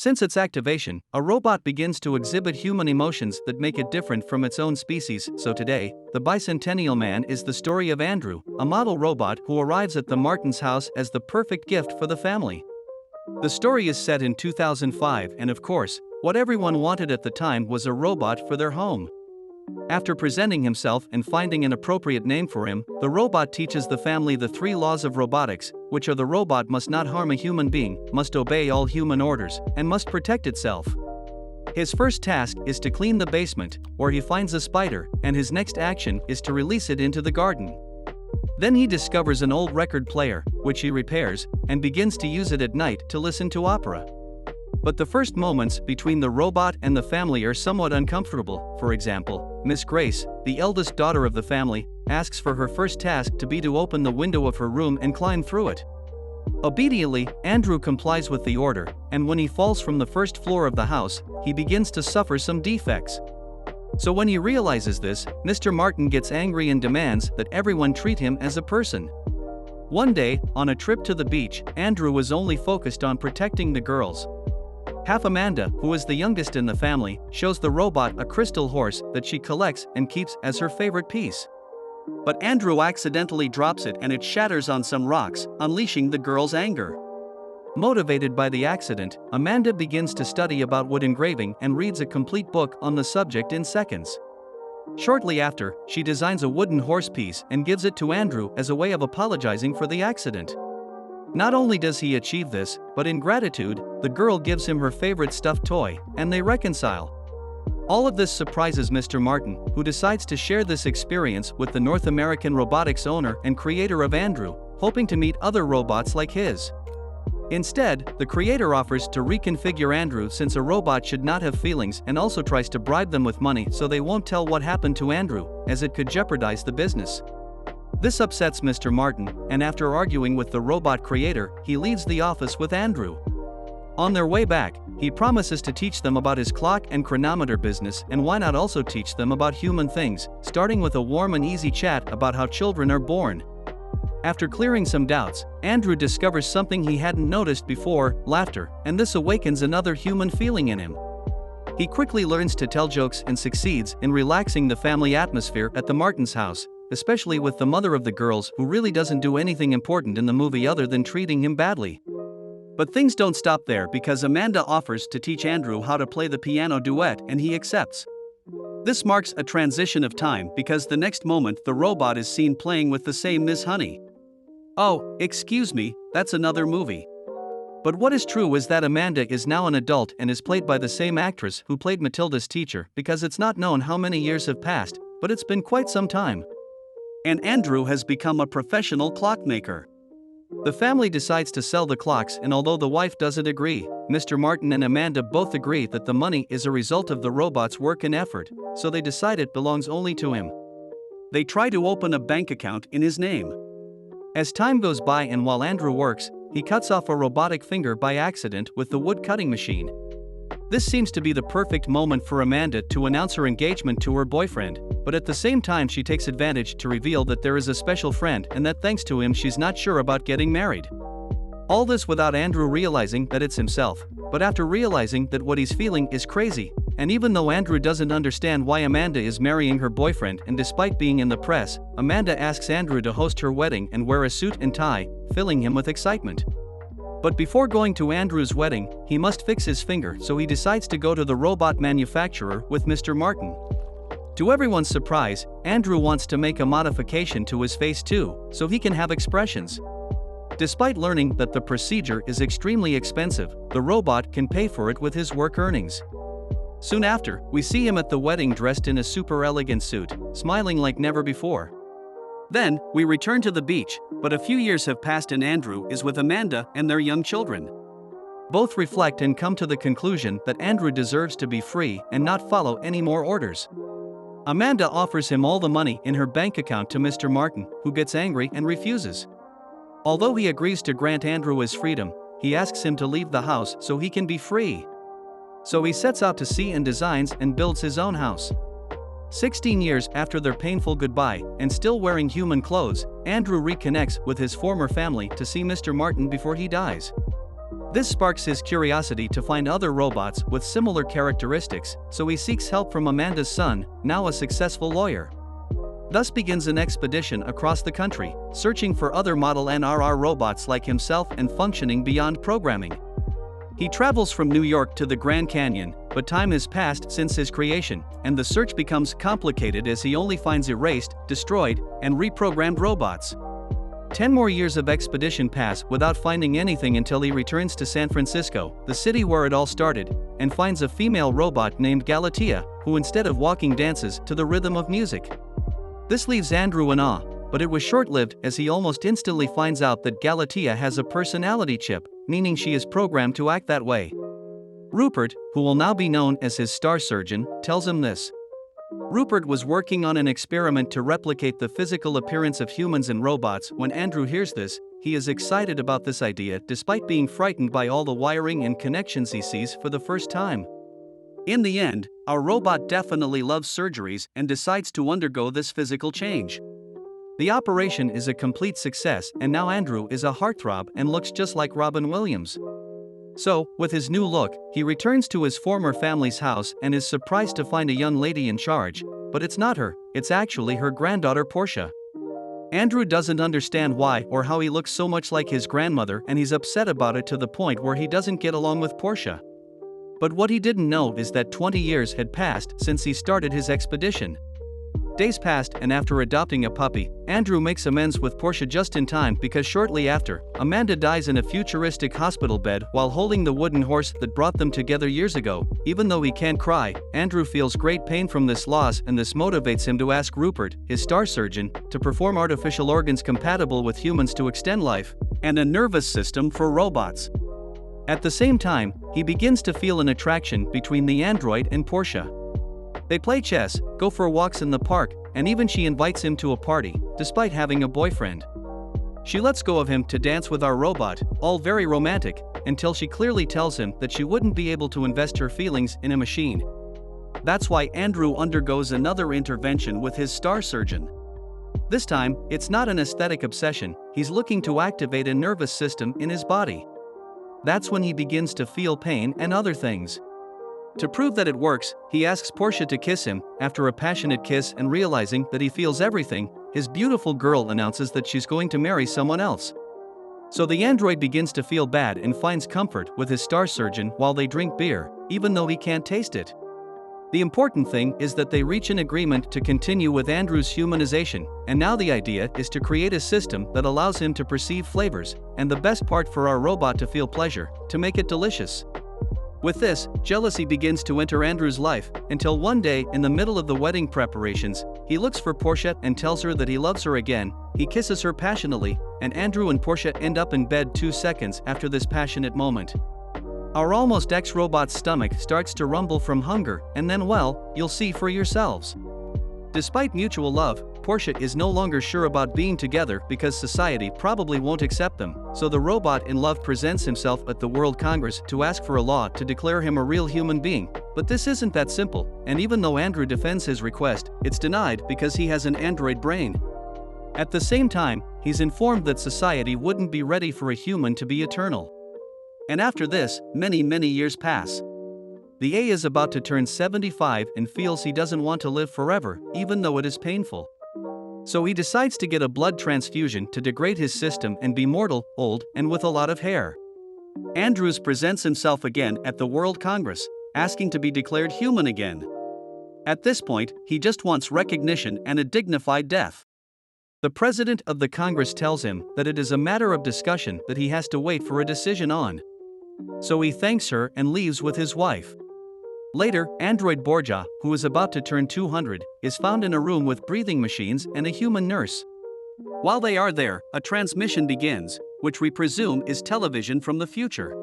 Since its activation, a robot begins to exhibit human emotions that make it different from its own species. So today, the Bicentennial Man is the story of Andrew, a model robot who arrives at the Martins' house as the perfect gift for the family. The story is set in 2005, and of course, what everyone wanted at the time was a robot for their home. After presenting himself and finding an appropriate name for him, the robot teaches the family the 3 laws of robotics, which are: the robot must not harm a human being, must obey all human orders, and must protect itself. His first task is to clean the basement, where he finds a spider, and his next action is to release it into the garden. Then he discovers an old record player, which he repairs, and begins to use it at night to listen to opera. But the first moments between the robot and the family are somewhat uncomfortable. For example, Miss Grace, the eldest daughter of the family, asks for her first task to be to open the window of her room and climb through it. Obediently, Andrew complies with the order, and when he falls from the first floor of the house, he begins to suffer some defects. So when he realizes this, Mr. Martin gets angry and demands that everyone treat him as a person. One day, on a trip to the beach, Andrew was only focused on protecting the girls. Half Amanda, who is the youngest in the family, shows the robot a crystal horse that she collects and keeps as her favorite piece. But Andrew accidentally drops it and it shatters on some rocks, unleashing the girl's anger. Motivated by the accident, Amanda begins to study about wood engraving and reads a complete book on the subject in seconds. Shortly after, she designs a wooden horse piece and gives it to Andrew as a way of apologizing for the accident. Not only does he achieve this, but in gratitude, the girl gives him her favorite stuffed toy, and they reconcile. All of this surprises Mr. Martin, who decides to share this experience with the North American robotics owner and creator of Andrew, hoping to meet other robots like his. Instead, the creator offers to reconfigure Andrew since a robot should not have feelings, and also tries to bribe them with money so they won't tell what happened to Andrew, as it could jeopardize the business. This upsets Mr. Martin, and after arguing with the robot creator, he leaves the office with Andrew. On their way back, he promises to teach them about his clock and chronometer business, and why not also teach them about human things, starting with a warm and easy chat about how children are born. After clearing some doubts, Andrew discovers something he hadn't noticed before: laughter, and this awakens another human feeling in him. He quickly learns to tell jokes and succeeds in relaxing the family atmosphere at the Martins' house, especially with the mother of the girls, who really doesn't do anything important in the movie other than treating him badly. But things don't stop there, because Amanda offers to teach Andrew how to play the piano duet, and he accepts. This marks a transition of time, because the next moment the robot is seen playing with the same Miss Honey. Oh, excuse me, that's another movie. But what is true is that Amanda is now an adult and is played by the same actress who played Matilda's teacher, because it's not known how many years have passed, but it's been quite some time. And Andrew has become a professional clockmaker. The family decides to sell the clocks, and although the wife doesn't agree, Mr. Martin and Amanda both agree that the money is a result of the robot's work and effort, so they decide it belongs only to him. They try to open a bank account in his name. As time goes by and while Andrew works, he cuts off a robotic finger by accident with the wood cutting machine. This seems to be the perfect moment for Amanda to announce her engagement to her boyfriend, but at the same time she takes advantage to reveal that there is a special friend and that thanks to him she's not sure about getting married. All this without Andrew realizing that it's himself, but after realizing that what he's feeling is crazy, and even though Andrew doesn't understand why Amanda is marrying her boyfriend, and despite being in the press, Amanda asks Andrew to host her wedding and wear a suit and tie, filling him with excitement. But before going to Andrew's wedding, he must fix his finger, so he decides to go to the robot manufacturer with Mr. Martin. To everyone's surprise, Andrew wants to make a modification to his face too, so he can have expressions. Despite learning that the procedure is extremely expensive, the robot can pay for it with his work earnings. Soon after, we see him at the wedding dressed in a super elegant suit, smiling like never before. Then, we return to the beach, but a few years have passed and Andrew is with Amanda and their young children. Both reflect and come to the conclusion that Andrew deserves to be free and not follow any more orders. Amanda offers him all the money in her bank account to Mr. Martin, who gets angry and refuses. Although he agrees to grant Andrew his freedom, he asks him to leave the house so he can be free. So he sets out to sea and designs and builds his own house. 16 years after their painful goodbye, and still wearing human clothes, Andrew reconnects with his former family to see Mr. Martin before he dies. This sparks his curiosity to find other robots with similar characteristics, so he seeks help from Amanda's son, now a successful lawyer. Thus begins an expedition across the country, searching for other Model NRR robots like himself and functioning beyond programming. He travels from New York to the Grand Canyon, but time has passed since his creation, and the search becomes complicated as he only finds erased, destroyed, and reprogrammed robots. 10 more years of expedition pass without finding anything until he returns to San Francisco, the city where it all started, and finds a female robot named Galatea, who instead of walking dances to the rhythm of music. This leaves Andrew in awe, but it was short-lived as he almost instantly finds out that Galatea has a personality chip, meaning she is programmed to act that way. Rupert, who will now be known as his star surgeon, tells him this. Rupert was working on an experiment to replicate the physical appearance of humans and robots. When Andrew hears this, he is excited about this idea despite being frightened by all the wiring and connections he sees for the first time. In the end, our robot definitely loves surgeries and decides to undergo this physical change. The operation is a complete success, and now Andrew is a heartthrob and looks just like Robin Williams. So, with his new look, he returns to his former family's house and is surprised to find a young lady in charge, but it's not her, it's actually her granddaughter Portia. Andrew doesn't understand why or how he looks so much like his grandmother, and he's upset about it to the point where he doesn't get along with Portia. But what he didn't know is that 20 years had passed since he started his expedition. Days passed, and after adopting a puppy, Andrew makes amends with Portia just in time because shortly after, Amanda dies in a futuristic hospital bed while holding the wooden horse that brought them together years ago. Even though he can't cry, Andrew feels great pain from this loss, and this motivates him to ask Rupert, his star surgeon, to perform artificial organs compatible with humans to extend life, and a nervous system for robots. At the same time, he begins to feel an attraction between the android and Portia. They play chess, go for walks in the park, and even she invites him to a party, despite having a boyfriend. She lets go of him to dance with our robot, all very romantic, until she clearly tells him that she wouldn't be able to invest her feelings in a machine. That's why Andrew undergoes another intervention with his star surgeon. This time, it's not an aesthetic obsession, he's looking to activate a nervous system in his body. That's when he begins to feel pain and other things. To prove that it works, he asks Portia to kiss him. After a passionate kiss and realizing that he feels everything, his beautiful girl announces that she's going to marry someone else. So the android begins to feel bad and finds comfort with his star surgeon while they drink beer, even though he can't taste it. The important thing is that they reach an agreement to continue with Andrew's humanization, and now the idea is to create a system that allows him to perceive flavors, and the best part for our robot to feel pleasure, to make it delicious. With this, jealousy begins to enter Andrew's life, until one day, in the middle of the wedding preparations, he looks for Portia and tells her that he loves her again. He kisses her passionately, and Andrew and Portia end up in bed 2 seconds after this passionate moment. Our almost ex-robot's stomach starts to rumble from hunger, and then, well, you'll see for yourselves. Despite mutual love, Portia is no longer sure about being together because society probably won't accept them, so the robot in love presents himself at the World Congress to ask for a law to declare him a real human being. But this isn't that simple, and even though Andrew defends his request, it's denied because he has an android brain. At the same time, he's informed that society wouldn't be ready for a human to be eternal. And after this, many years pass. The A is about to turn 75 and feels he doesn't want to live forever, even though it is painful. So he decides to get a blood transfusion to degrade his system and be mortal, old, and with a lot of hair. Andrews presents himself again at the World Congress, asking to be declared human again. At this point, he just wants recognition and a dignified death. The president of the Congress tells him that it is a matter of discussion that he has to wait for a decision on. So he thanks her and leaves with his wife. Later, android Portia, who is about to turn 200, is found in a room with breathing machines and a human nurse. While they are there, a transmission begins, which we presume is television from the future.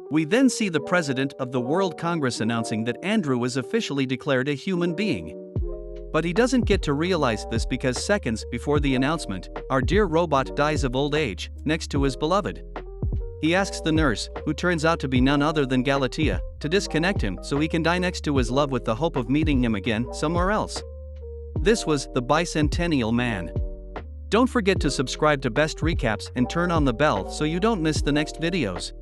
We then see the president of the World Congress announcing that Andrew is officially declared a human being. But he doesn't get to realize this because seconds before the announcement, our dear robot dies of old age, next to his beloved. He asks the nurse, who turns out to be none other than Galatea, to disconnect him so he can die next to his love with the hope of meeting him again somewhere else. This was the Bicentennial Man. Don't forget to subscribe to Best Recaps and turn on the bell so you don't miss the next videos.